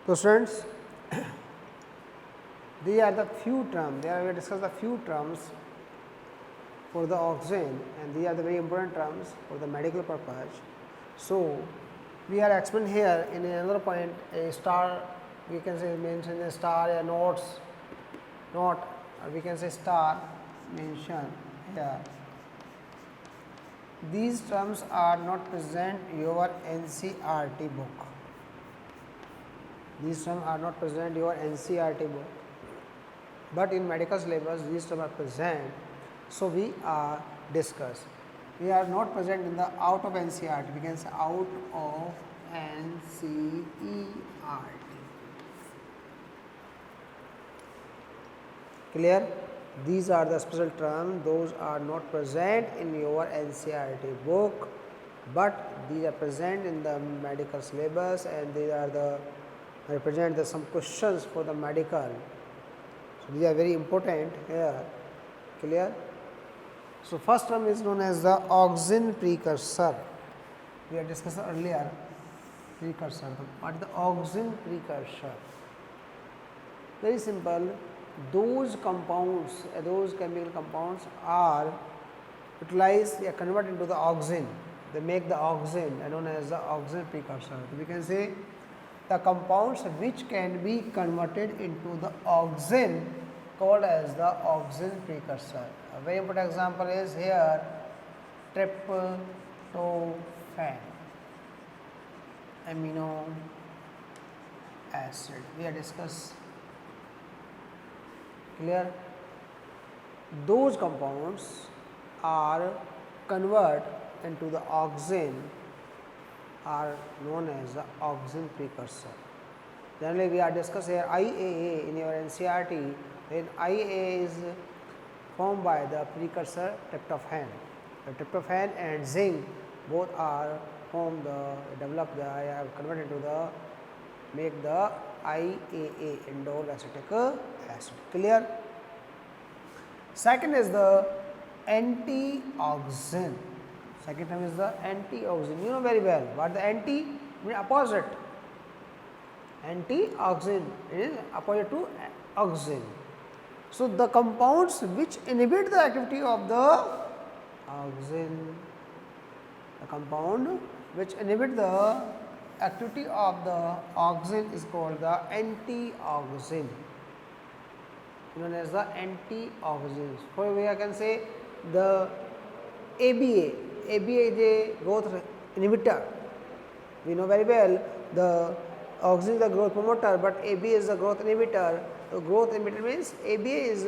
So students, these are the few terms. There we discuss the few terms for the oxygen, and these are the very important terms for the medical purpose. So we are explained here in another point a star. We can say mention a star, a notes, not, or we can say star mention here. These terms are not present in your NCERT book. These terms are not present in your NCERT book, but in medical syllabus these terms are present. So we are discuss. We are not present in the out of NCERT. We can say out of NCERT. Clear? These are the special terms. Those are not present in your NCERT book, but these are present in the medical syllabus, and these are the represent the some questions for the medical. So these are very important here. Clear? So first term is known as the oxygen precursor. We had discussed earlier precursor. What is the oxygen precursor? Very simple. Those compounds, those chemical compounds are utilized, they are converted into the oxygen. They make the oxygen known as the oxygen precursor. So we can say the compounds which can be converted into the oxygen called as the oxygen precursor. A very important example is here tryptophan, amino acid. We have discussed. Clear? Those compounds are converted into the oxygen are known as the oxygen precursor. Generally, we are discussing here IAA in your NCERT. Then IAA is formed by the precursor tryptophan. The tryptophan and zinc both are formed, developed, converted into the make the IAA, indole acetic acid. Clear? Second is the antioxidant. Second term is the antioxidant. You know very well what the anti means opposite. Antioxidant is opposite to oxygen. So the compounds which inhibit the activity of the oxygen, the compound which inhibit the activity of the oxygen is called the antioxidant, known as the antioxidants. For example, I can say the ABA. ABA is a growth inhibitor. We know very well the oxygen is the growth promoter, but ABA is the growth inhibitor. So growth inhibitor means ABA is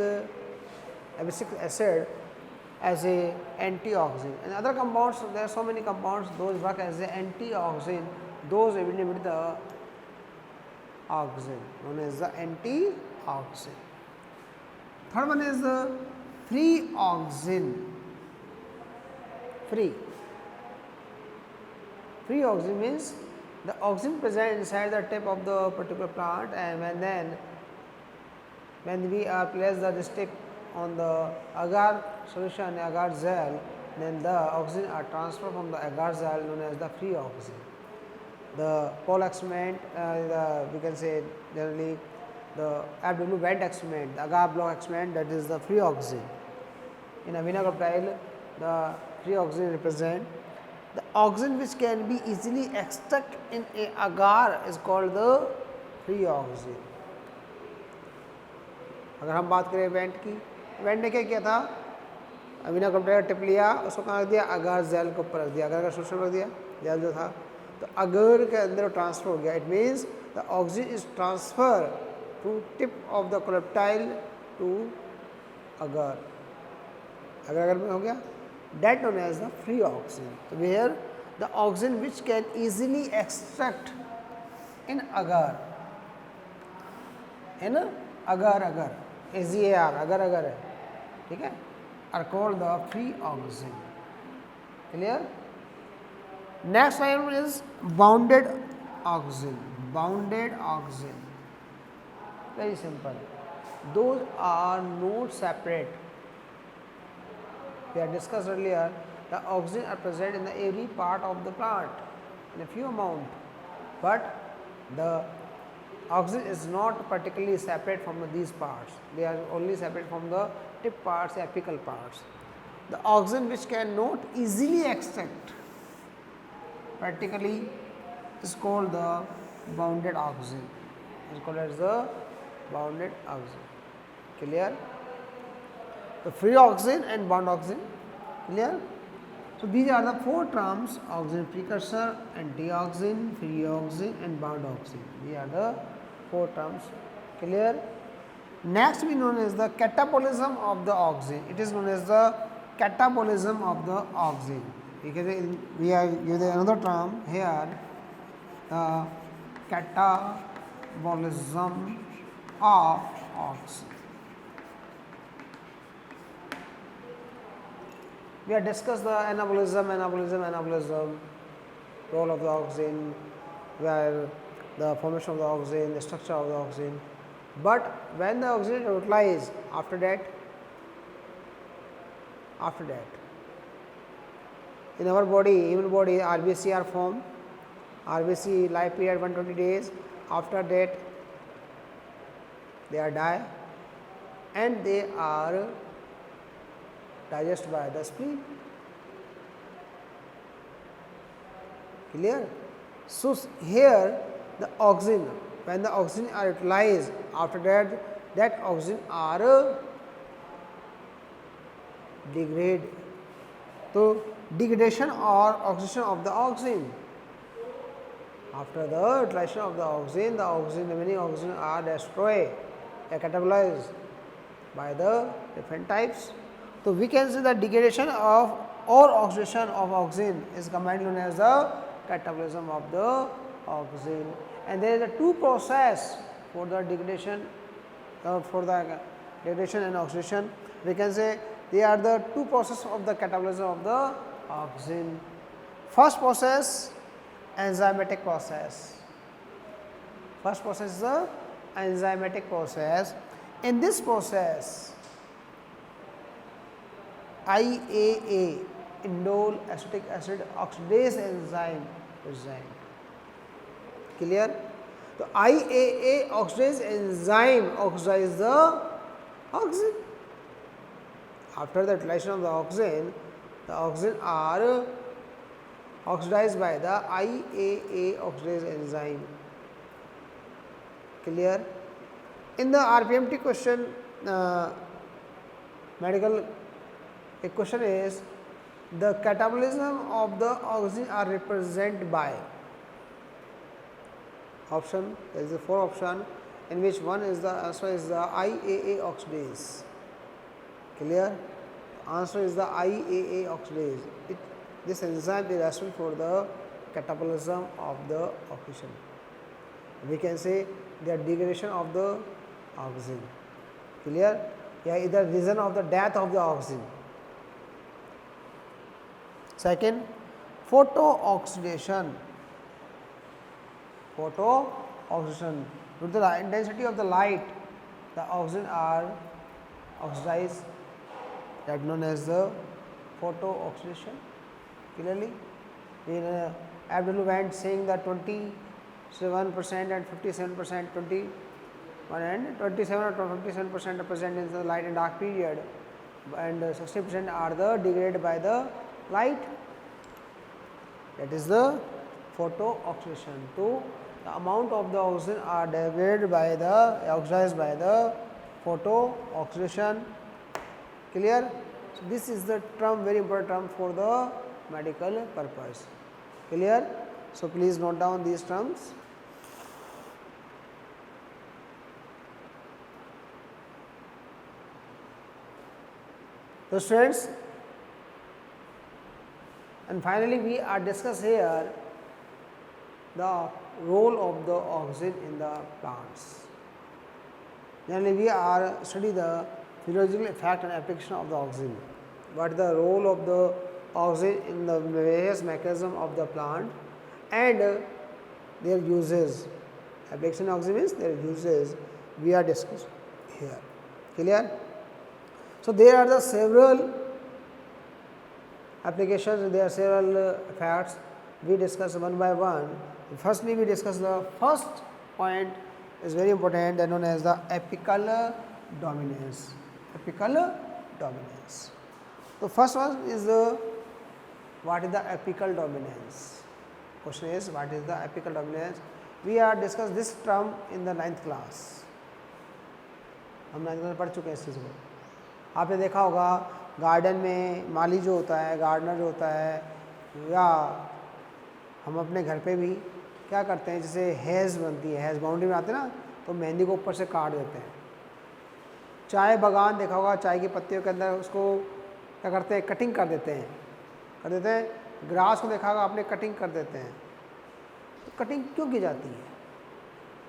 abscisic acid as a antioxidant. And other compounds, there are so many compounds, those work as a antioxidant. Those inhibit the oxygen, known as the antioxidant. Third one is the free oxygen. Free oxygen means the oxygen present inside the tip of the particular plant, and when we are place the stick on the agar solution, agar gel, then the oxygen are transferred from the agar gel, known as the free oxygen. The pole experiment, we can say generally the FW band experiment, the agar block experiment, that is the free oxygen. In a vinacropyl, the free oxygen represent the oxygen which can be easily extracted in a agar is called the free oxygen. अगर हम बात करें went की, went ने क्या किया था, विनाक्रोपिटाइल tip लिया, उसको कहाँ रख दिया, अगार जेल के ऊपर रख दिया, अगर सोल्यूशन रख दिया, जेल जो था तो अगर के अंदर ट्रांसफर हो गया. It means the oxygen is transfer to tip of the coleoptile to अगर. अगर में हो गया, that known as the free oxygen. So where the oxygen which can easily extract in agar, agar AGAR agar है, ठीक है, are called the free oxygen. Clear? Next item is bounded oxygen. Bounded oxygen, very simple. Those are not separate. We had discussed earlier, the oxygen are present in every part of the plant in a few amount, but the Oxygen is not particularly separate from these parts, they are only separate from the tip parts, apical parts. The oxygen which cannot easily extract practically is called the bounded oxygen, is called as the bounded oxygen. Clear? The free oxygen and bound oxygen. Clear? So, these are the four terms: oxygen precursor, antioxidant, free oxygen and bound oxygen. These are the four terms. Clear? Next we known as the catabolism of the oxygen. It is known as the catabolism of the oxygen. We are using another term here, the catabolism of oxygen. We have discussed the anabolism, role of the oxygen, where the formation of the oxygen, the structure of the oxygen. But when the oxygen is utilized, after that, in our body, human body, RBC are formed. RBC life period 120 days. After that, they are die, and they are digested by the spleen. Clear? So, here the oxygen, when the oxygen are utilized, after that oxygen are degraded. So, degradation or oxidation of the oxygen. After the utilization of the oxygen, remaining oxygen are destroyed, catabolized by the different types. So, we can say that degradation of or oxidation of oxygen is commonly known as the catabolism of the oxygen, and there is a two process for the degradation and oxidation. We can say they are the two processes of the catabolism of the oxygen. First process, enzymatic process. First process is the enzymatic process. In this process, IAA, indole acetic acid oxidase enzyme present. Clear? So, IAA oxidase enzyme oxidizes the oxygen. After the utilization of the oxygen are oxidized by the IAA oxidase enzyme. Clear? In the RPMT question, medical question is the catabolism of the oxygen are represented by option. There is a four option, in which one is the answer is the IAA oxidase. Clear? Answer is the IAA oxidase. This enzyme is responsible for the catabolism of the oxygen. We can say the degradation of the oxygen. Clear? Yeah, either reason of the death of the oxygen. Second, photooxidation. Photooxidation. Due to the intensity of the light, the oxygen are oxidized. That known as the photooxidation. Clearly, in Abdul Wand saying that 27% and 57%, 21 and 27 or 57% are present in the light and dark period, and 60% are the degraded by the light. That is the photooxidation. So, the amount of the oxygen are degraded by the oxidized by the photooxidation. Clear? So, this is the term, very important term for the medical purpose. Clear? So, please note down these terms. So, students, and finally, we are discuss here the role of the oxygen in the plants. Generally, we are study the physiological effect and application of the oxygen. What is the role of the oxygen in the various mechanism of the plant and their uses. Application of oxygen means their uses we are discussing here. Clear? So, there are the several applications, there are several effects. We discuss one by one. Firstly, we discuss the first point is very important, that known as the apical dominance. Apical dominance. So first one is what is the apical dominance? Question is, what is the apical dominance? We are discussed this term in the 9th class. हम 9th में पढ़ चुके हैं इस चीज़ को. आपने देखा होगा गार्डन में माली जो होता है, गार्डनर जो होता है, या हम अपने घर पे भी क्या करते हैं, जैसे हैज़ बनती है, हैज़ बाउंड्री में आते हैं ना, तो मेहंदी को ऊपर से काट देते हैं. चाय बागान देखा होगा, चाय की पत्तियों के अंदर उसको क्या करते हैं, कटिंग कर देते हैं. ग्रास को देखा होगा आपने, कटिंग कर देते हैं. तो कटिंग क्यों की जाती है?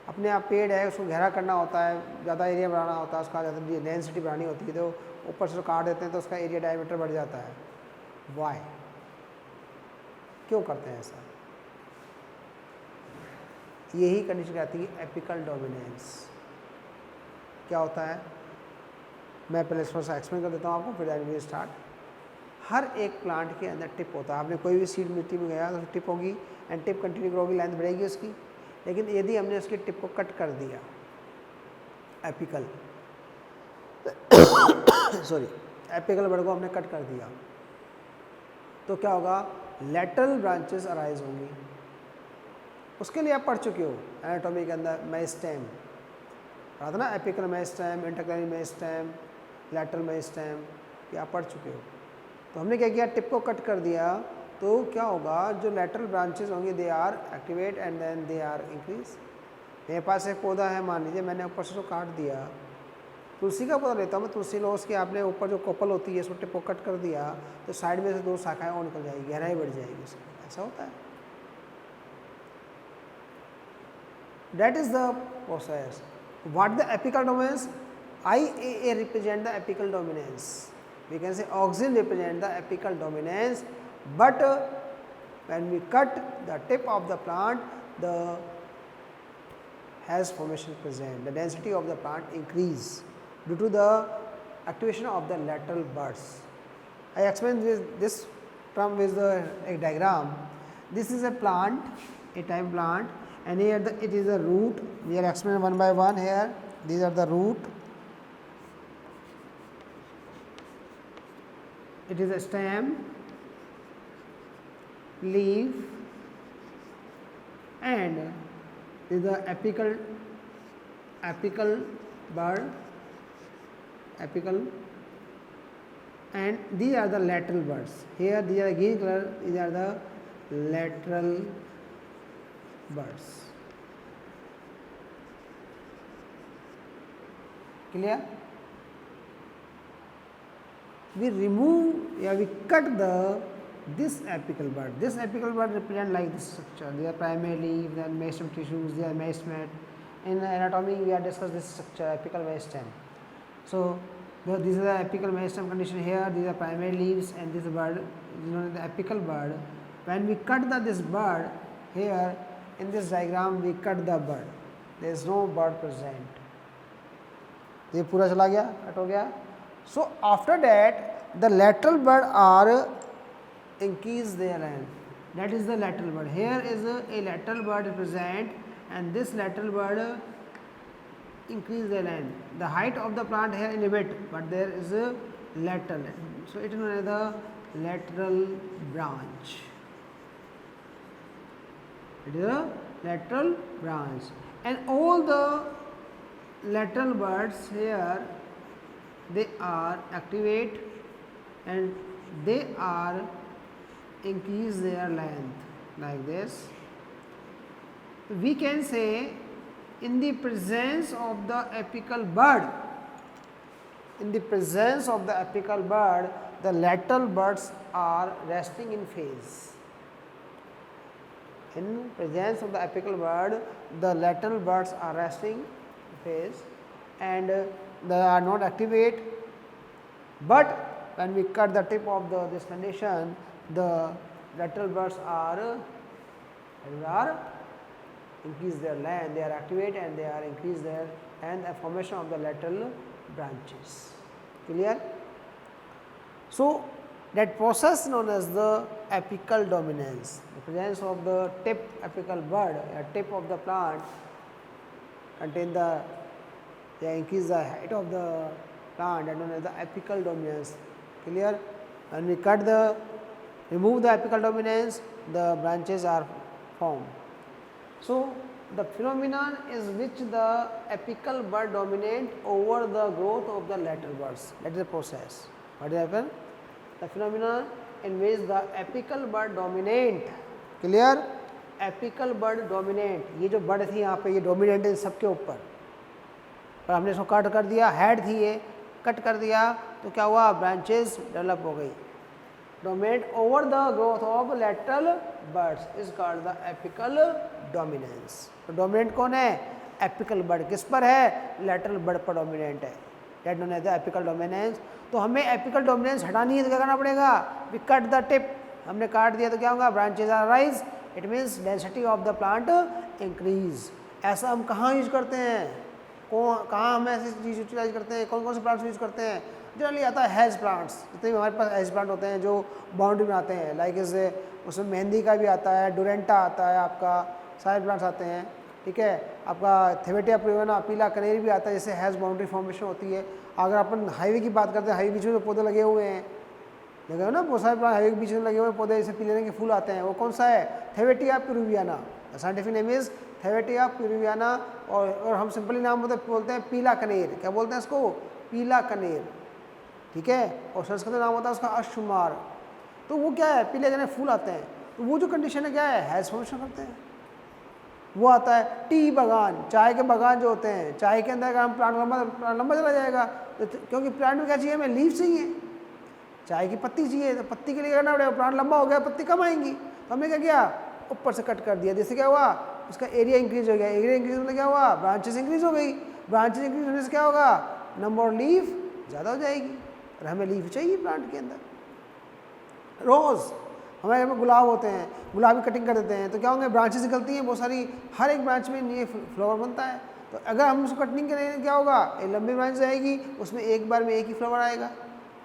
अपने आप पेड़ है, उसको गहरा करना होता है, ज़्यादा एरिया बढ़ाना होता है, उसका ज़्यादा डेंसिटी बढ़ानी होती है, तो ऊपर से काट देते हैं तो उसका एरिया डायमीटर बढ़ जाता है. वाई? क्यों करते हैं ऐसा? यही कंडीशन कहती है एपिकल डोमिनेंस. क्या होता है, मैं पहले थोड़ा सा एक्सप्लेन कर देता हूँ आपको, फिर वी स्टार्ट. हर एक प्लांट के अंदर टिप होता है. आपने कोई भी सीड मिट्टी में गया तो टिप होगी, एंड टिप कंटिन्यू करोगी, लेंथ बढ़ेगी उसकी. लेकिन यदि हमने उसकी टिप को कट कर दिया, एपिकल सॉरी एपिकल बर्ड को हमने कट कर दिया, तो क्या होगा, लेटरल ब्रांचेस अराइज होंगी. उसके लिए आप पढ़ चुके हो एनाटॉमी के अंदर, मेरिस्टेम पढ़ा था ना, apical meristem, intercalary meristem, lateral meristem, ये आप पढ़ चुके हो. तो हमने क्या किया, टिप को कट कर दिया, तो क्या होगा, जो लेटरल ब्रांचेस होंगे they are activate and then they are increase. मेरे पास एक पौधा है, मान लीजिए मैंने ऊपर से तो काट दिया, तुलसी का पौधा लेता हूँ मैं, तुलसी लो, उसके आपने ऊपर जो कोपल होती है, उसको टिप को कट कर दिया, तो साइड में से 2 शाखाएं और निकल जाएगी, गहराई बढ़ जाएगी उसकी. ऐसा होता है. That is the process. What the apical dominance? IAA represent the apical dominance. We can say auxin represent the apical dominance, but when we cut the tip of the plant, the has formation present, the density of the plant increase due to the activation of the lateral buds. I explained this term with a diagram. This is a plant, a type plant, and here it is a root. We are explaining one by one here. These are the root. It is a stem, leaf, and this is the apical bud, apical, and these are the lateral buds. Here these are green color, these are the lateral buds. Clear? We remove, we cut this apical bud. This apical bud represent like this structure. They are primary leaf, they are meristem tissues, they are meristem. In anatomy, we are discussed this structure, apical meristem. So this is the apical meristem condition here. These are primary leaves, and this bud is known as the apical bud. When we cut this bud here in this diagram, we cut the bud. There is no bud present. ये पूरा चला गया, cut हो गया. So after that, the lateral bud are increase their length. That is the lateral bud. Here is a lateral bud present, and this lateral bud increase their length. The height of the plant here inhibit, but there is a lateral. So it is known as the lateral branch. It is a lateral branch, and all the lateral buds here, they are activate and they are increase their length like this. We can say in the presence of the apical bud, the lateral buds are resting in phase. In presence of the apical bud, the lateral buds are resting in phase and they are not activate, but when we cut the tip of this condition, the lateral buds are increase their length, they are activate and they are increase their and the formation of the lateral branches. Clear? So that process known as the apical dominance, the presence of the tip apical bud, tip of the plant contain the increase the height of the plant, that known as the apical dominance. Clear? When we remove the apical dominance, the branches are formed. So the phenomenon is which the apical bud dominate over the growth of the lateral buds. That is the process. What will happen? The phenomenon in which the apical bud dominate. Clear? Apical bud dominate. ये जो bud थी यहाँ पे, ये dominant है सबके ऊपर, पर हमने इसको कट कर दिया, हेड थी ये, कट कर दिया तो क्या हुआ, ब्रांचेस डेवलप हो गई. Dominate over the growth of lateral birds is called the apical dominance. तो डोमिनेंट कौन है? Apical bird. किस पर है? लैटरल बर्ड पर डोमिनेंट है. That known as the apical dominance. तो हमें एपिकल डोमिनेंस हटानी है तो क्या करना पड़ेगा? We cut the tip. हमने काट दिया तो क्या होगा? Branches are rise. It means density of the plant increase. ऐसा हम कहाँ यूज करते हैं? कहाँ हम ऐसी चीज़ यूटिलाइज करते हैं? कौन कौन से प्लांट्स यूज करते हैं? जनरली आता है हैज़ प्लांट्स. जितने भी हमारे पास हैज़ प्लांट होते हैं जो बाउंड्री बनाते हैं, लाइक इसे उसमें मेहंदी का भी आता है, डोरेंटा आता है, आपका सारे प्लांट्स आते हैं. ठीक है, आपका थेवेटिया प्रिवेना, पीला कनेरी भी आता है, जिससे हैज़ बाउंड्री फॉर्मेशन होती है. अगर अपन हाईवे की बात करते हैं, हाईवे बीच में जो पौधे लगे हुए हैं, देखे हो ना, बहुत सारे प्लांट हाईवे के बीच में लगे हुए पौधे, जैसे पीले रंग के फूल आते हैं, वो कौन सा है? Thevetia peruviana. Scientific name is Thevetia peruviana. और हम सिंपली नाम बोलते हैं पीला कनेर. क्या बोलते हैं इसको? पीला कनेर. ठीक है, और संस्कृत नाम होता है उसका अश्वमार. तो वो क्या है? पीले कनेर फूल आते हैं. तो वो जो कंडीशन है क्या है? हैज़ फॉर्मेशन करते हैं. वो आता है टी बागान, चाय के बागान जो होते हैं. चाय के अंदर अगर हम प्लांट लंबा चला जाएगा, तो क्योंकि प्लांट में क्या चाहिए? हमें लीफ चाहिए. चाय की पत्ती चाहिए, तो पत्ती के लिए करना पड़ेगा. प्लांट लंबा हो गया, पत्ती कम आएंगी. तो हमने क्या किया? ऊपर से कट कर दिया. जिससे क्या हुआ? उसका एरिया इंक्रीज हो गया. एरिया इंक्रीज होने क्या हुआ? ब्रांचेस इंक्रीज हो गई. ब्रांचेस इंक्रीज होने से क्या होगा? नंबर ऑफ लीफ ज़्यादा हो जाएगी. और हमें लीफ चाहिए प्लांट के अंदर. रोज़ हमारे घर में गुलाब होते हैं, गुलाब की कटिंग कर देते हैं तो क्या होंगे? ब्रांचेस निकलती हैं बहुत सारी. हर एक ब्रांच में ये फ्लावर बनता है. तो अगर हम उसको कटिंग करेंगे क्या होगा? एक लंबी ब्रांच आएगी, उसमें एक बार में एक ही फ्लावर आएगा.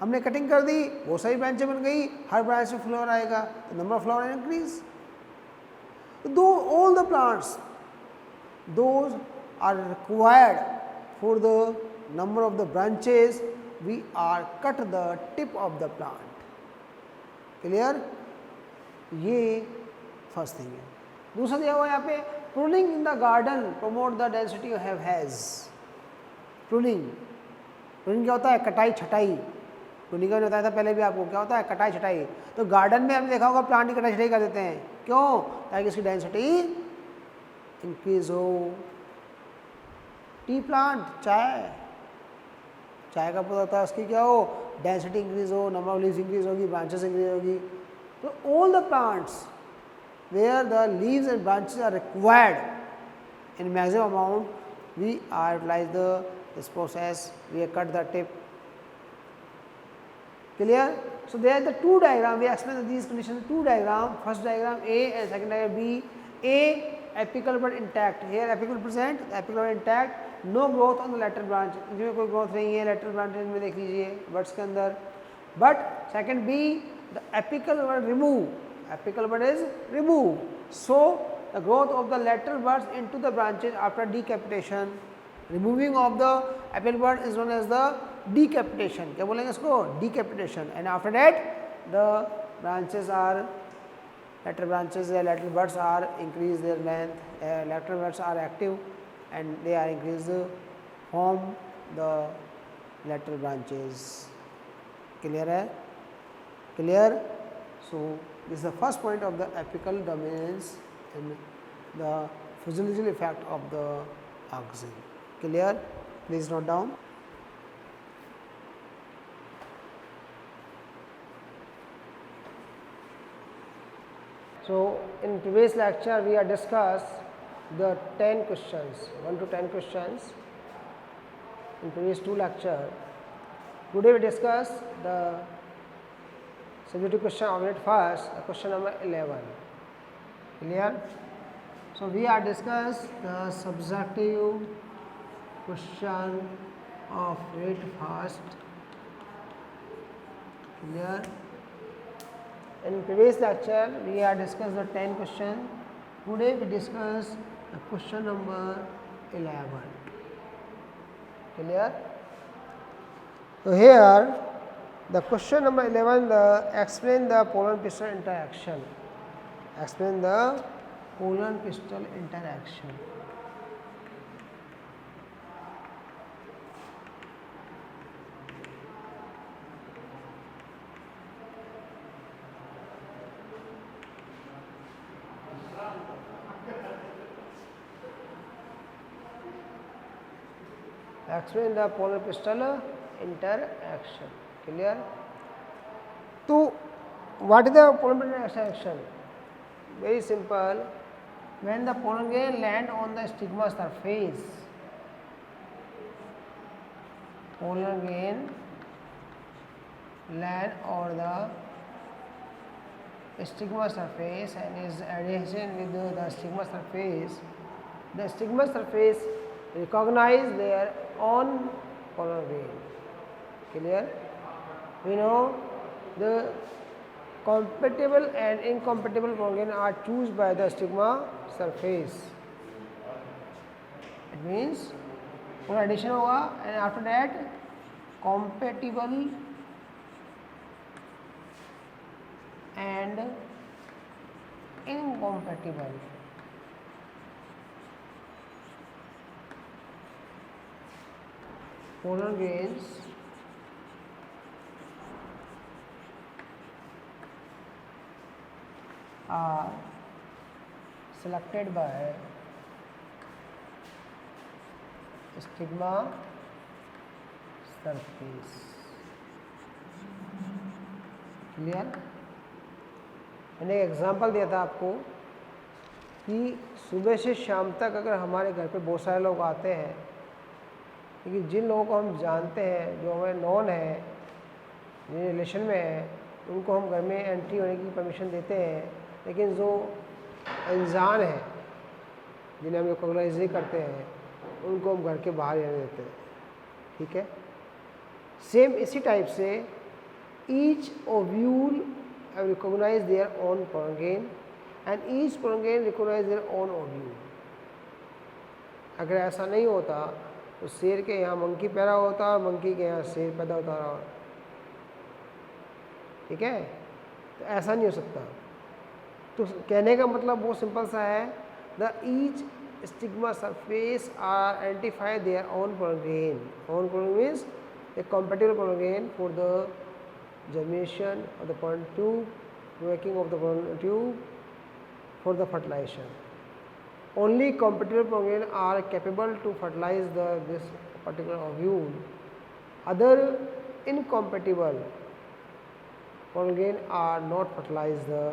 हमने कटिंग कर दी, बहुत सारी ब्रांचें बन गई, हर ब्रांच में फ्लावर आएगा, तो नंबर ऑफ फ्लावर इंक्रीज. दो all the plants those are required for the number of the branches, we are cut the tip of the plant. Clear? ये फर्स्ट थिंग है. दूसरा दिया हुआ यहाँ पे pruning in the garden promote the density of has. pruning क्या होता है? कटाई छटाई. pruning का बताया था पहले भी आपको. क्या होता है? कटाई छटाई. तो गार्डन में हमने देखा होगा प्लांट की कटाई छटाई कर देते हैं. क्यों? ताकि इसकी डेंसिटी इंक्रीज हो. टी प्लांट, चाय का पौधा था, उसकी क्या हो? डेंसिटी इंक्रीज हो, नंबर ऑफ लीव्स इंक्रीज होगी, ब्रांचेस इंक्रीज होगी. तो all the plants where the leaves and branches are required in maximum amount, we are utilize this process, we cut the tip. Clear? So there are the two diagram. We explain these conditions. Two diagram. First diagram A and second diagram B. A, apical bud intact. Here apical present, apical bud intact. No growth on the lateral branch. इसमें कोई growth नहीं है lateral branches में. देख लीजिए buds के अंदर. But second B, the apical bud remove. Apical bud is remove. So the growth of the lateral buds into the branches after decapitation. Removing of the apical bud is known as the decapitation. क्या बोलेंगे इसको? Decapitation. And after that the branches are lateral branches, the lateral buds are increase their length, lateral buds are active and they are increased form the lateral branches. Clear है? Clear? So this is the first point of the apical dominance and the physiological effect of the auxin. Clear? Please note down. So in previous lecture we have discussed the 10 questions, 1 to 10 questions in previous 2 lecture. Today we discuss the subjective question of it first, question number 11. Clear? So we are discuss the subjective question of it first. Clear? In previous lecture we have discussed the 10 question. Today we discuss the question number 11. Clear? So here the question number 11, explain the polar piston interaction. Explain the polar piston interaction. Explain the polar piston interaction. Clear? So what is the polar piston interaction? Very simple. When the polar grain land on the stigma surface, polar grain land on the stigma surface and is adjacent with the stigma surface recognize their own polar grain. Clear? We know the compatible and incompatible polar grain are chosen by the stigma surface. It means पूरा addition होगा and after that compatible and incompatible. Polar grains are selected by stigma surface. Clear? मैंने एक example दिया था आपको कि सुबह से शाम तक अगर हमारे घर पे बहुत सारे लोग आते हैं, लेकिन जिन लोगों को हम जानते हैं, जो हमें नॉन है, जिन रिलेशन में है, उनको हम घर में एंट्री होने की परमिशन देते हैं, लेकिन जो अनजान है जिन्हें हम रिकॉग्नाइज नहीं करते हैं, उनको हम घर के बाहर रहने देते हैं. ठीक है? सेम इसी टाइप से each ovule recognize their own pollen grain and each pollen grain recognize their own ovule. अगर ऐसा नहीं होता तो शेर के यहाँ मंकी पैदा होता और मंकी के यहाँ शेर पैदा होता रहा. ठीक है? तो ऐसा नहीं हो सकता. तो कहने का मतलब वो सिंपल सा है, the each stigma surface are identify their own pollen grain. Own pollen means a compatible pollen grain for the germination of the pollen tube, working of the pollen tube for the fertilization. Only compatible pollen grain are capable to fertilize this particular ovule. Other incompatible pollen grain are not fertilize the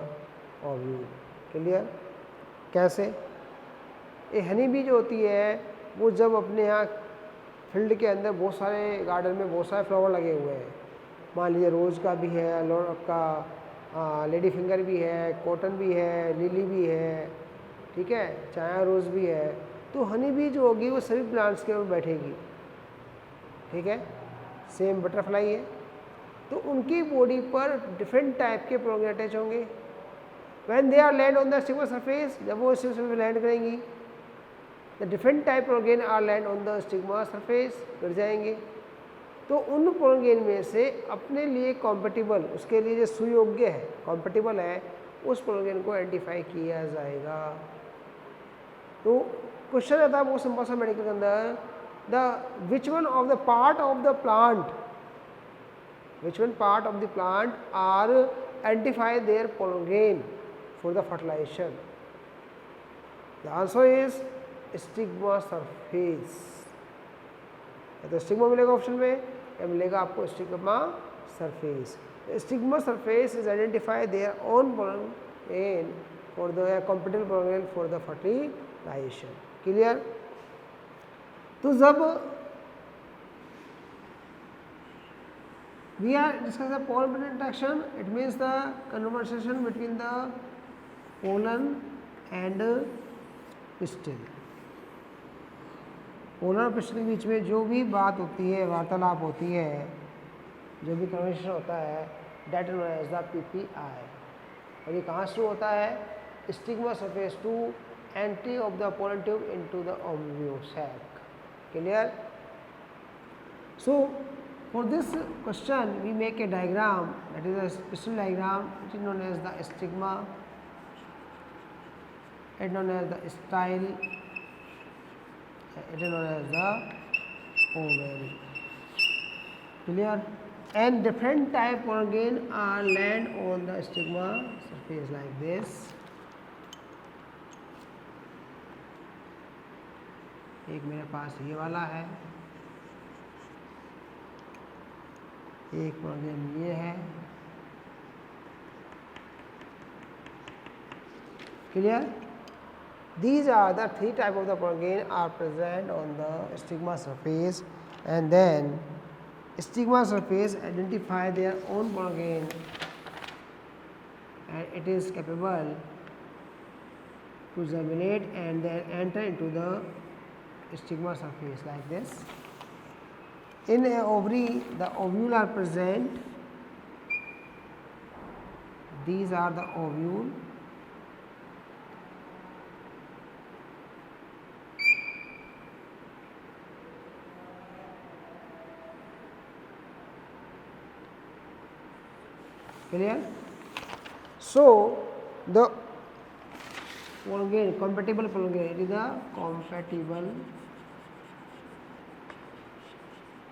ovule. Clear? कैसे? ये honey bee जो होती है वो जब अपने यहाँ field के अंदर बहुत सारे गार्डन में बहुत सारे फ्लावर लगे हुए हैं, मान लीजिए रोज़ का भी है, आपका लेडी फिंगर भी है, कॉटन भी है, लिली भी है, ठीक है, चाया रोज़ भी है, तो हनी बी जो होगी वो सभी प्लांट्स के ऊपर बैठेगी. ठीक है? सेम बटरफ्लाई है, तो उनकी बॉडी पर डिफरेंट टाइप के पोलन ग्रेन अटैच होंगे. When they are land on the stigma surface, जब वो स्टिग्मा सरफेस लैंड करेंगी, the different type pollen grain are land on the stigma surface, गिर जाएंगे. तो उन पोलन ग्रेन में से अपने लिए कॉम्पेटिबल, उसके लिए जो सुयोग्य है, कॉम्पेटिबल है, उस पोलन ग्रेन को आइडेंटिफाई किया जाएगा. तो क्वेश्चन रहता है वो सिंपल सा मेडिकल के अंदर, the which one of the part of the plant, which one part of the plant are identify their pollen grain for the fertilization. The answer is stigma surface. तो stigma मिलेगा option में, या मिलेगा आपको stigma surface. Stigma surface is identify their own pollen grain for the compatible pollen grain for the fertilization. Clear? तो जब we are discussing the pollen interaction, it means the conversation between the pollen and pistil. Polar और pistol के बीच में जो भी बात होती है, वार्तालाप होती है, जो भी कन्वर्सेशन होता है, that is known as the PPI. और ये कहाँ शुरू होता है? Stigma surface to entry of the pollen tube into the embryo sac. Clear? So, for this question we make a diagram, that is a pistil diagram, which is known as the stigma, it is known as the style, it is known as the ovary. Clear? And different type of organ are land on the stigma surface like this. एक मेरे पास ये वाला है, एक organ ये है. Clear? These are the three type of the organ are present on the stigma surface, and then stigma surface identify their own organ, and it is capable to germinate and then enter into the stigma surface like this. In a ovary, the ovule are present. These are the ovule. Clear? So, the organ, compatible organ, it is the compatible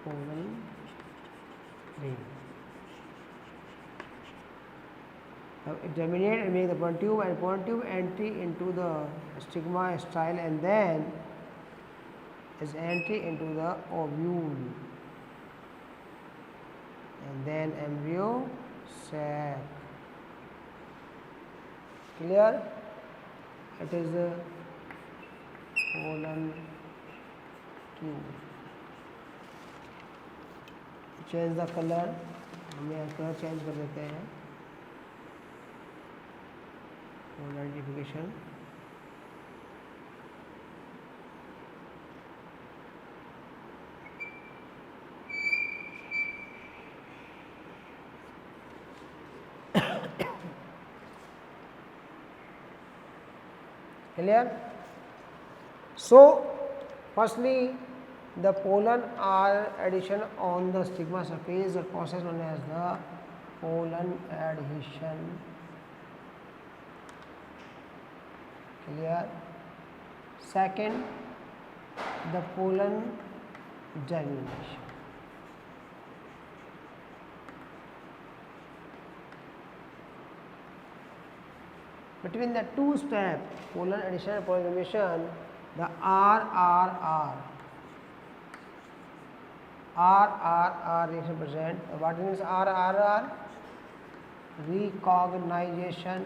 pollen grain. Now, it germinate and make the pollen tube, and pollen tube entry into the stigma style, and then is entry into the ovule, and then embryo sac. Clear? It is a pollen tube. Change the color, हम colour change कर देते हैं. Identification. Clear? So, firstly, the pollen are addition on the stigma surface, the process known as the pollen adhesion. Clear? Second, the pollen germination. Between the two steps, pollen addition and pollen germination, the RRR reaction present. What means RRR? Recognition,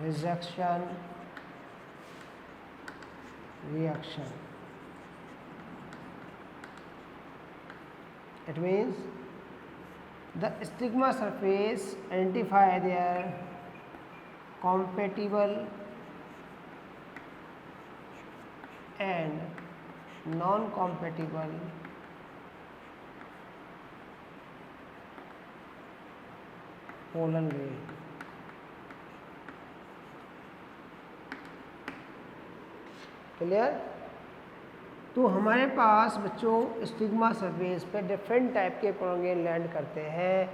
rejection, reaction. It means the stigma surface identify their compatible and non-compatible pollen grain. Clear? तो हमारे पास बच्चों stigma surface पे different type के pollen grain land करते हैं.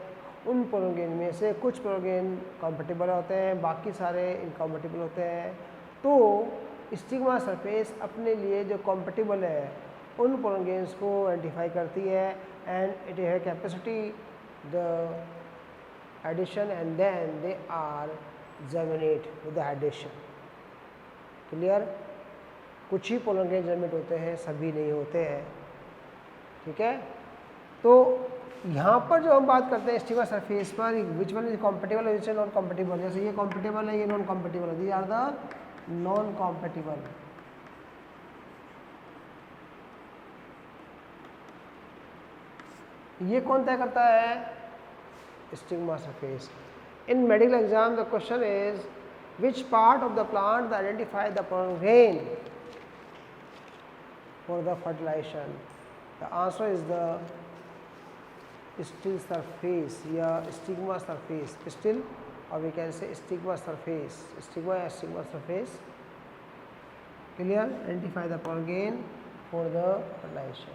उन pollen grain में से कुछ पोलन ग्रेन कॉम्पेटिबल होते हैं, बाकी सारे इनकॉम्पेटिबल होते हैं. तो स्टिग्मा सरफेस अपने लिए जो कॉम्पेटिबल है उन पोलन ग्रेन्स को आइडेंटिफाई करती है, and it have capacity the addition and then they are germinate with the addition. Clear? कुछ ही पोलन ग्रेन जर्मिनेट होते हैं, सभी नहीं होते हैं. ठीक है? तो यहाँ पर जो हम बात करते हैं स्टिग्मा सरफेस पर, which one is compatible which non compatible. जैसे ये कॉम्पेटिबल है, ये नॉन कॉम्पेटिबल है. These are the non compatible. ये कौन तय करता है? Stigma surface. In medical exam the question is which part of the plant the identify the pollen grain for the fertilization. The answer is the pistil surface या stigma surface. Pistil or we can say stigma surface, stigma surface. Clear? Identify the pollen grain for the fertilization.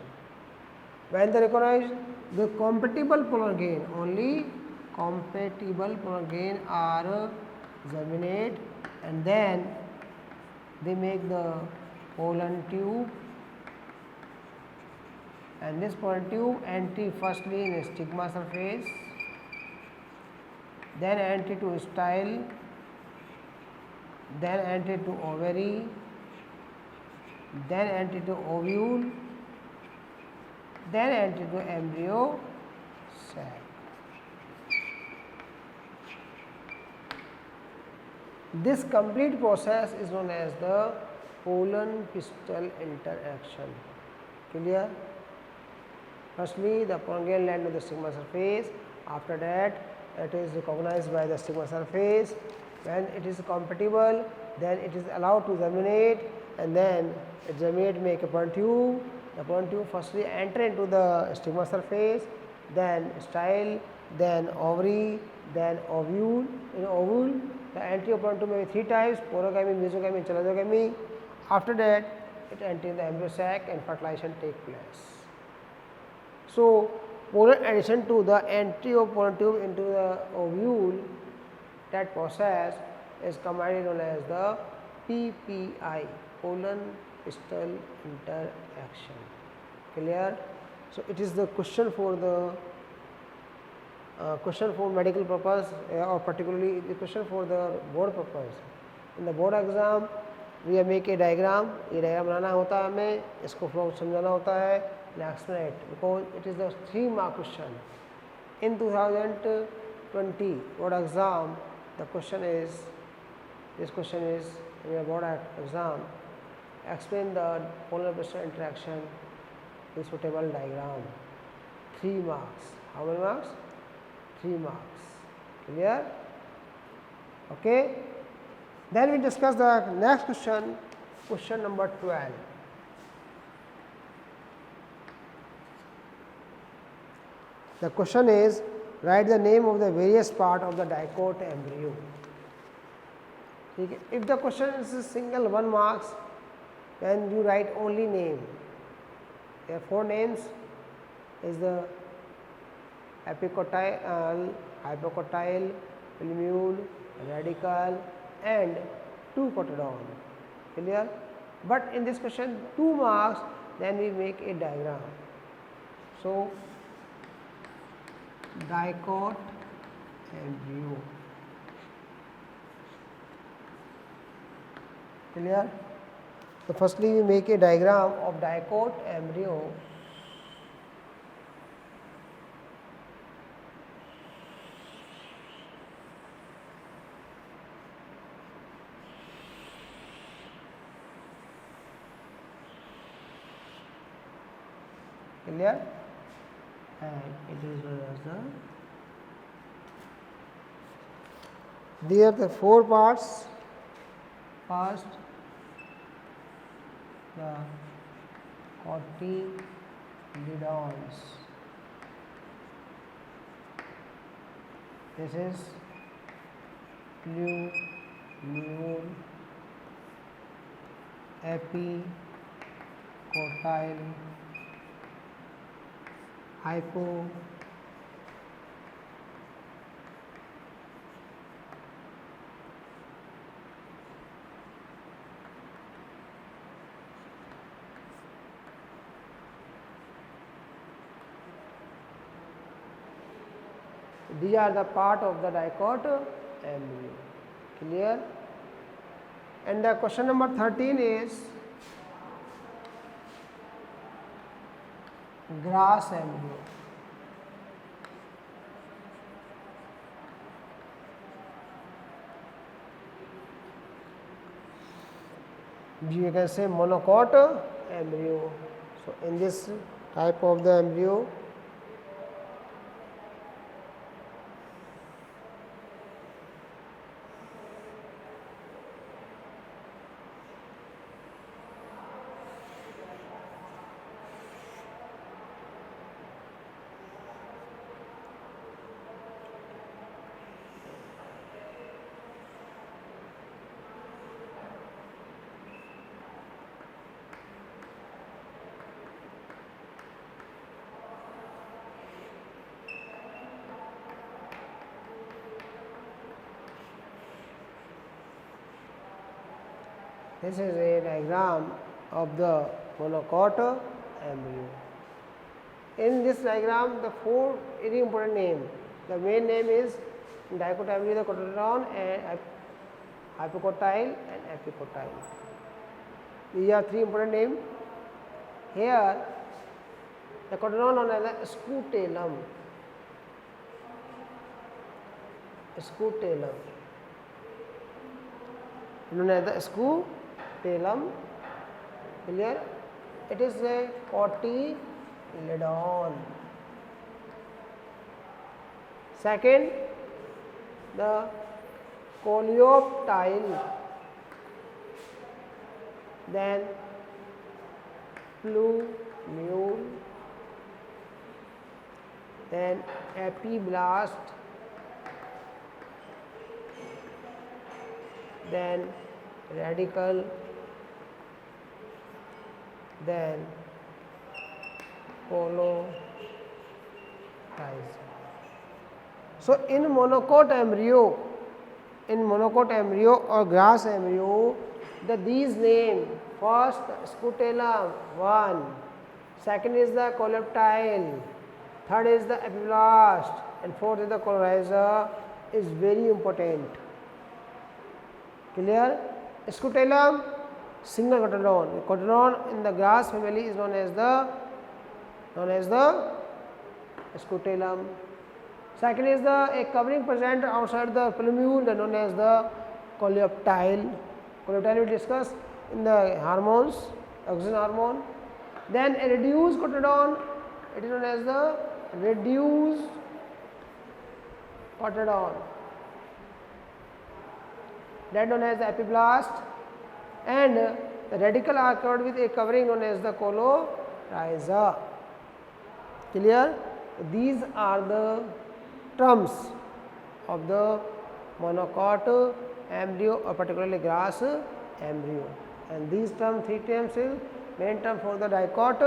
When they recognize the compatible pollen grain, only compatible pollen grain are germinate, and then they make the pollen tube, and this pollen tube entry firstly in a stigma surface, then entry to style, then entry to ovary, then entry to ovule, then entry to embryo sac. This complete process is known as the pollen pistil interaction. Clear? Firstly, the pollen grain land on the stigma surface. After that, it is recognized by the stigma surface. When it is compatible, then it is allowed to germinate, and then it germinate, make a pollen tube. The pollen tube firstly enter into the stigma surface, then style, then ovary, then ovule. In ovule, the entry of pollen tube may be 3 types: porogamy, mesogamy, chalazogamy. After that, it enters the embryo sac and fertilization takes place. So, pollen addition to the entry of pollen tube into the ovule, that process is commonly known as the PPI, pollen pistil interaction. Clear? So, it is the question for the question for medical purpose, or particularly the question for the board purpose. In the board exam, we make a diagram. ये diagram बनाना होता है हमें, इसको flow समझाना होता है, and explain it, because it is the 3-mark question. In 2020 board exam, the question is, this question is in a board exam, explain the pollen pistil interaction with suitable diagram. 3 marks. How many marks? 3 marks. Clear? Okay. Then we discuss the next question, question number 12. The question is, write the name of the various part of the dicot embryo. If the question is a single 1 marks, then you write only name. There are 4 names: is the epicotyle, hypocotyle, plumule, radical, and 2 cotodon. Clear? But in this question 2 marks, then we make a diagram. So, dicot embryo. Clear? So, firstly we make a diagram of dicot embryo. Clear? And it is known as the, these are the 4 parts. First, the cotyledons. This is plumule, epicotyle, hypo, these are the part of the dicot embryo. Clear? And the question number 13 is grass embryo. You can say monocot embryo. So, in this type of the embryo, This is a diagram of the monocot embryo. In this diagram, the four very important names. The main name is dicot embryo, the cotyledon and hypocotyle and epicotyle. These are three important names. Here, the cotyledon known as the scutellum. Scutellum. Known as the scutellum. Clear? It is a cotyledon. Second, the coleoptile, then plumule, then epiblast, then radicle, then colorhiza. So, in monocot embryo or grass embryo, these names, first scutellum 1, second is the coleoptile, third is the epiblast and fourth is the colorhiza is very important. Clear? Scutellum, single cotyledon. Cotyledon in the grass family is known as the scutellum. Second is a covering present outside the plumule, known as the coleoptile. Coleoptile we discussed in the hormones, oxygen hormone. Then a reduced cotyledon, it is known as the reduced cotyledon. That known as the epiblast, and the radicle are covered with a covering known as the colorhiza. Clear? These are the terms of the monocot embryo or particularly grass embryo, and these terms, three terms is main term for the dicot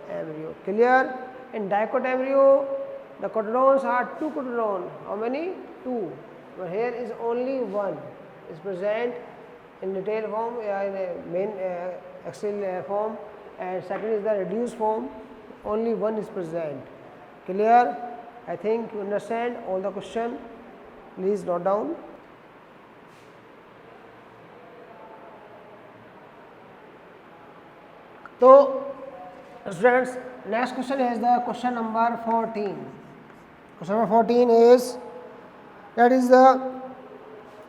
embryo. Clear? In dicot embryo, the cotyledons are two cotyledons. How many? Two. But here is only one is present in detailed form, in a main axial form, and second is the reduced form. Only one is present. Clear? I think you understand all the question. Please note down. So, students, next question is the question number 14. Question number 14 is, that is the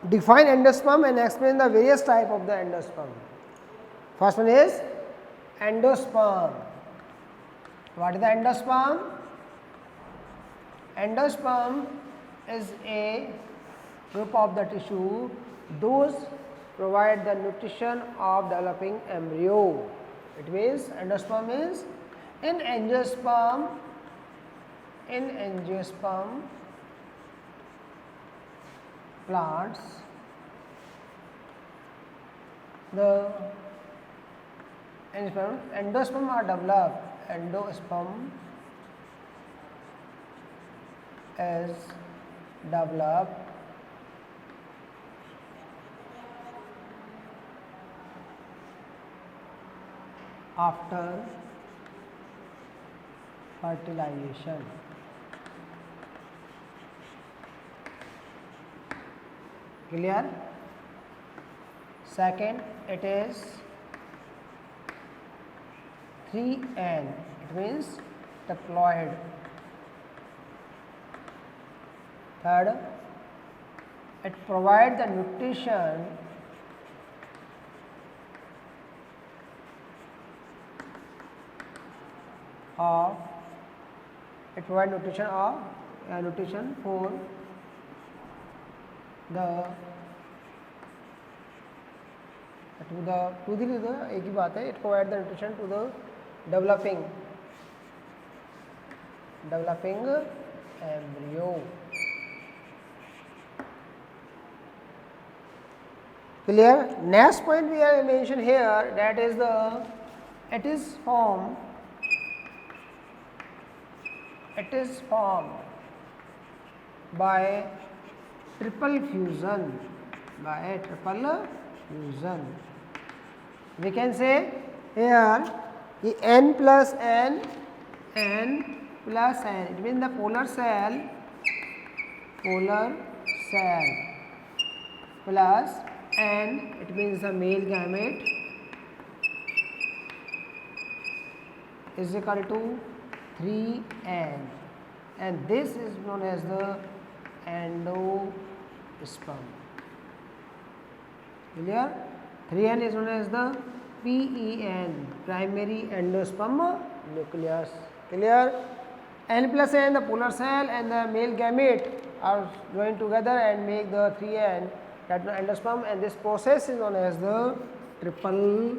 define endosperm and explain the various type of the endosperm. First one is endosperm. What is the endosperm? Endosperm is a group of the tissue those provide the nutrition of developing embryo. It means endosperm is in angiosperm plants, the endosperm are developed. Endosperm is developed after fertilization. Clear? Second, it is 3N, it means diploid. Third, it provides the nutrition of, it provides nutrition of nutrition for the to the एक ही बात है, it provides the nutrition to the developing embryo. Clear? Next point we have mentioned here, that is the it is formed by triple fusion. We can say here n plus n, n plus n. It means the polar cell plus n. It means the male gamete is equal to 3n, and this is known as the endosperm. Clear? 3n is known as the PEN, primary endosperm nucleus. Clear? N plus n, the polar cell and the male gamete are joined together and make the 3n, that is endosperm, and this process is known as the triple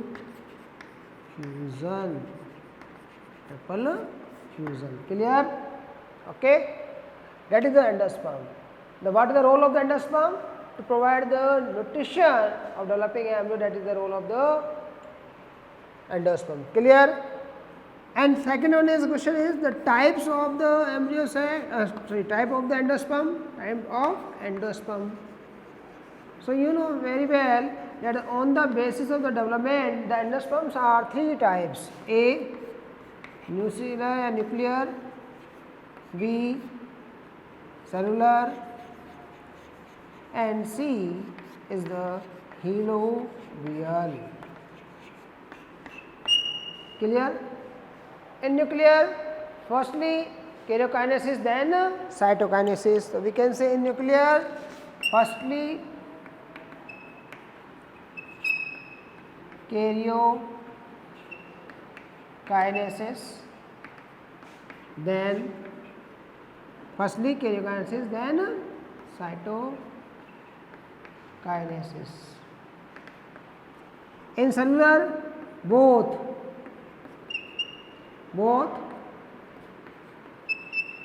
fusion. Clear? Okay, that is the endosperm. What is the role of the endosperm? To provide the nutrition of developing embryo, that is the role of the endosperm. Clear? And second one is question is the types of the embryo type of the endosperm. So you know very well that on the basis of the development, the endosperms are 3 types: A, nuclear and nuclear, B, cellular, and C is the halovial. Clear? In nuclear, firstly karyokinesis, then cytokinesis. So we can say in nuclear, firstly karyokinesis, then cytokinesis. In cellular, both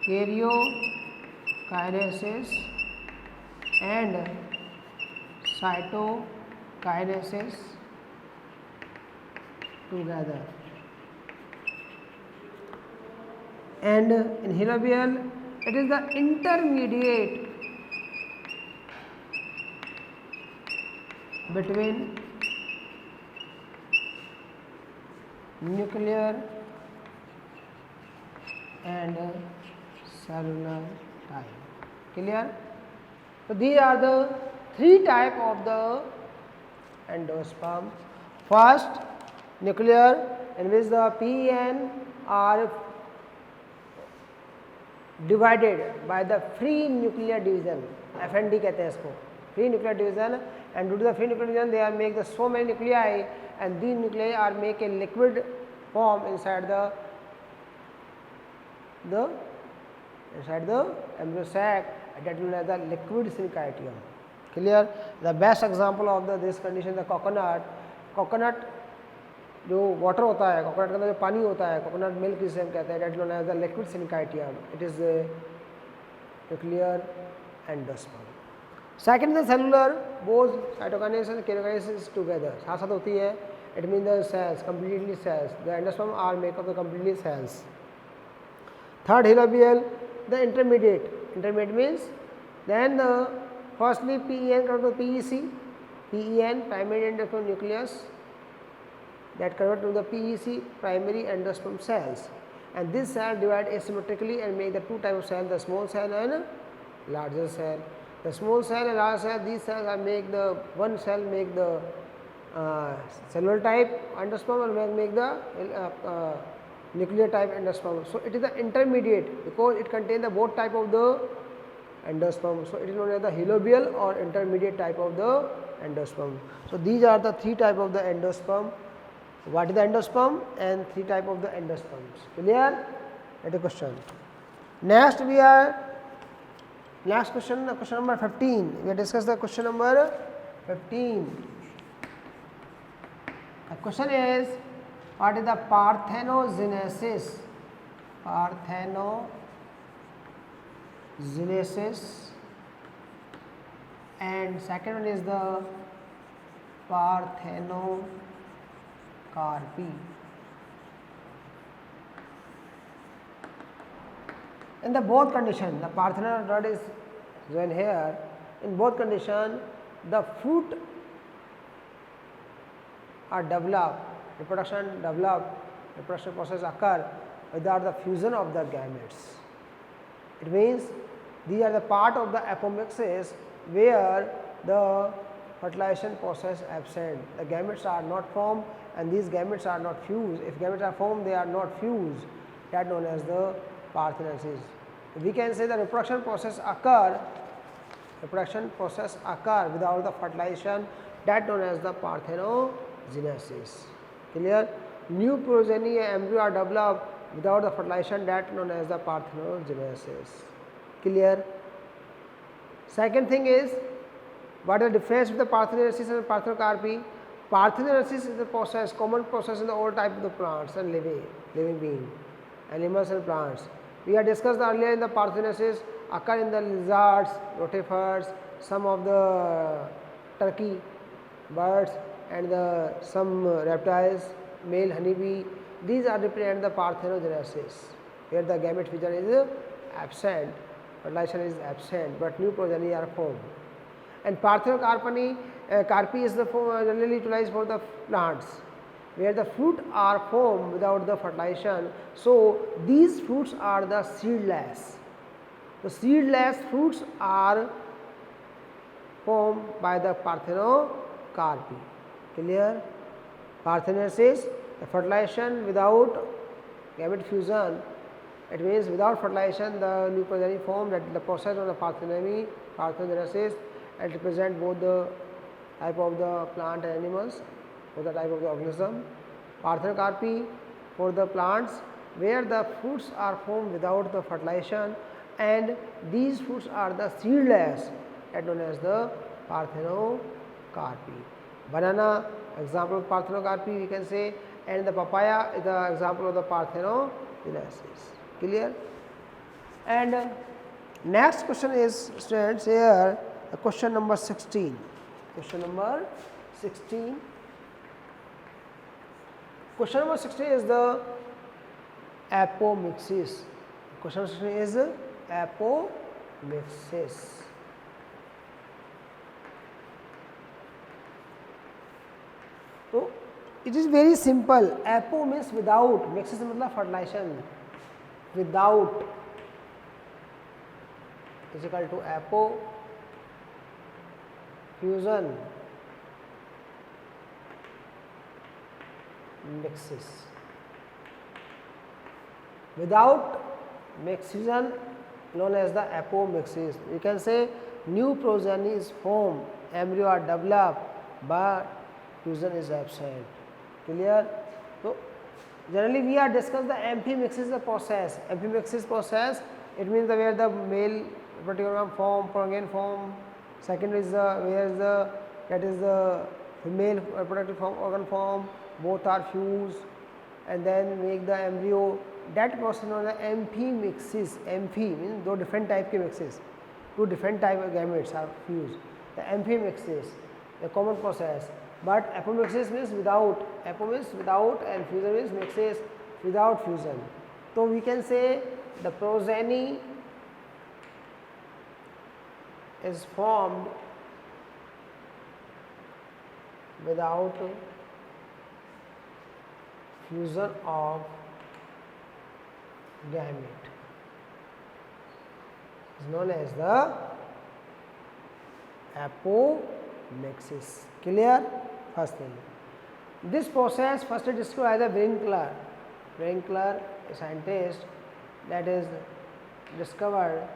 karyokinesis and cytokinesis together. And in halovial, it is the intermediate between nuclear and cellular type. Clear? So these are the 3 types of the endosperm. First, nuclear, in which the PEN are divided by the free nuclear division, FND कहते हैं इसको, free nuclear division, and due to the free nuclear division they are make the so many nuclei, and these nuclei are make a liquid form inside the embryo sac, that is known as the liquid syncytium. Clear? The best example of this condition is the coconut. जो water होता है, coconut के अंदर जो पानी होता है, coconut milk जिसे हम कहते हैं, that known as the liquid syncytium. It is nuclear endosperm. Second is cellular, both cytokinesis and karyokinesis together, साथ साथ होती है. It mean the cells completely cells, the endosperm are make up the completely cells. Third halovial, the intermediate means then the firstly PEN comes to PEC, PEN primary endosperm nucleus, that convert to the PEC primary endosperm cells, and this cell divide asymmetrically and make the 2 types of cells, the small cell and larger cell. The small cell and large cell, these cells are make the one cell make the cellular type endosperm and make the nuclear type endosperm. So it is the intermediate because it contains the both type of the endosperm. So it is known as the halovial or intermediate type of the endosperm. So these are the 3 type of the endosperm. What is the endosperm and 3 type of the endosperms? Clear? That is a question. Next question number 15. We have discussed the question number 15. The question is, what is the parthenogenesis? And second one is the parthenocarpy. In the both condition, the parthenon rod is joined here. In both condition, the fruit are developed, reproduction process occur without the fusion of the gametes. It means these are the part of the apomixis where the fertilization process absent. The gametes are not formed and these gametes are not fused. If gametes are formed, they are not fused. That known as the parthenogenesis. We can say the reproduction process occur without the fertilization, that known as the parthenogenesis. Clear? New progeny and embryo are developed without the fertilization, that known as the parthenogenesis. Clear? Second thing is, what is the difference with the parthenogenesis and parthenocarpy? Parthenogenesis is the process, common process in the all type of the plants and living being, animals and plants. We had discussed earlier in the parthenogenesis occur in the lizards, rotifers, some of the turkey birds and some reptiles, male honeybee. These are represent the parthenogenesis, where the gamete fission is absent, fertilization is absent, but new progeny are formed. And parthenocarpy is the form generally utilized for the plants, where the fruit are formed without the fertilization. So these fruits are the seedless. The seedless fruits are formed by the parthenocarpy. Clear? Parthenogenesis, the fertilization without gamete fusion. It means without fertilization the new progeny formed. That is the process of the parthenogenesis, and represent both the type of the plant and animals, or the type of the organism. Parthenocarpy for the plants, where the fruits are formed without the fertilization, and these fruits are the seedless, that known as the parthenocarpy. Banana, example of parthenocarpy we can say, and the papaya is the example of the parthenogenesis. Clear? And next question is, students, here question number 16. Question number 16. Question number 16 is the apomixis. Question number 16 is apomixis. So it is very simple. Apo means without, mixis means fertilization. Without is equal to apo fusion mixis. Without mixation known as the apomixis. We can say new progeny is formed, embryo are developed, but fusion is absent. Clear? So generally we are discussing the amphimixis the process. Amphimixis process, it means where the male reproductive organ form, progeny form. Second is the female reproductive organ form. Both are fused and then make the embryo. That process known as amphimixis. Amphi means two different type of mixes. Two different type of gametes are fused. The amphimixis, the common process. But apomixis means without. Apo means without, and fusion means mixes without fusion. So we can say the progeny is formed without fusion of gamete. Is known as the apomixis. Clear? First thing. This process first described by the Winkler. Winkler, a scientist that is discovered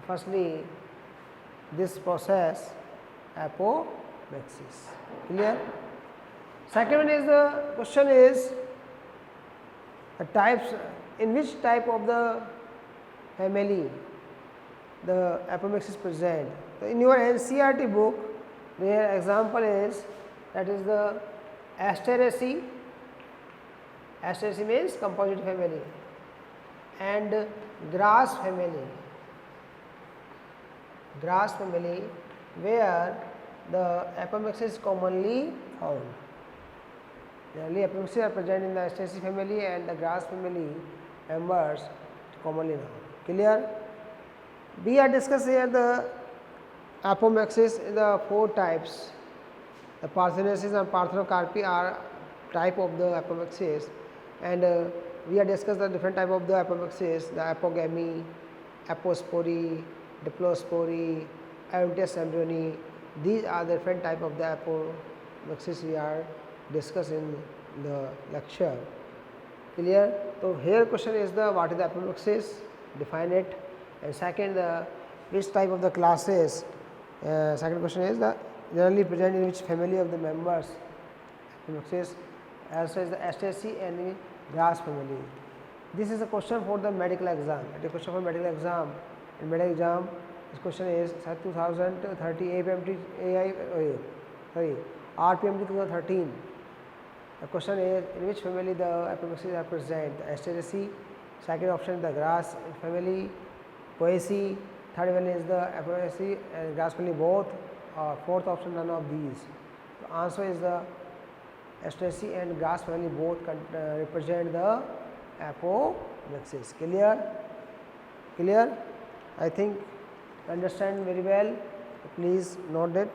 firstly this process apomixis. Clear? Second one is the question is the types, in which type of the family the apomixis present. So in your NCERT book, their example is, that is the Asteraceae. Asteraceae means composite family, and grass family. Grass family, where the apomixis is commonly found. Generally, apomixis are present in the Asteraceae family and the grass family members commonly known. Clear? We are discussing here the apomixis in the four types. The Parthenosis and Parthenocarpi are type of the Apomaxis, and we have discussed the different type of the Apomaxis, the apogamy, apospory, diplospory, Aeontius embryoni. These are the different type of the Apomaxis we are discussed in the lecture. Clear? So here question is the what is the Apomaxis? Define it. And second, the which type of the classes? Second question is the generally present in which family of the members? Apomaxis, as well as the Asteraceae and the grass family. This is a question for the medical exam. It is a question for medical exam. In medical exam, this question is 2030 APMT AI sorry RPMT 2013. The question is in which family the Apomaxis are present? The Asteraceae. Second option is the grass family. Poaceae. Third one is the Apomaxis and grass family both. Fourth option none of these. The answer is the Asteraceae and grass family both represent the Apomaxis. Clear? Clear? I think understand very well. Please note that.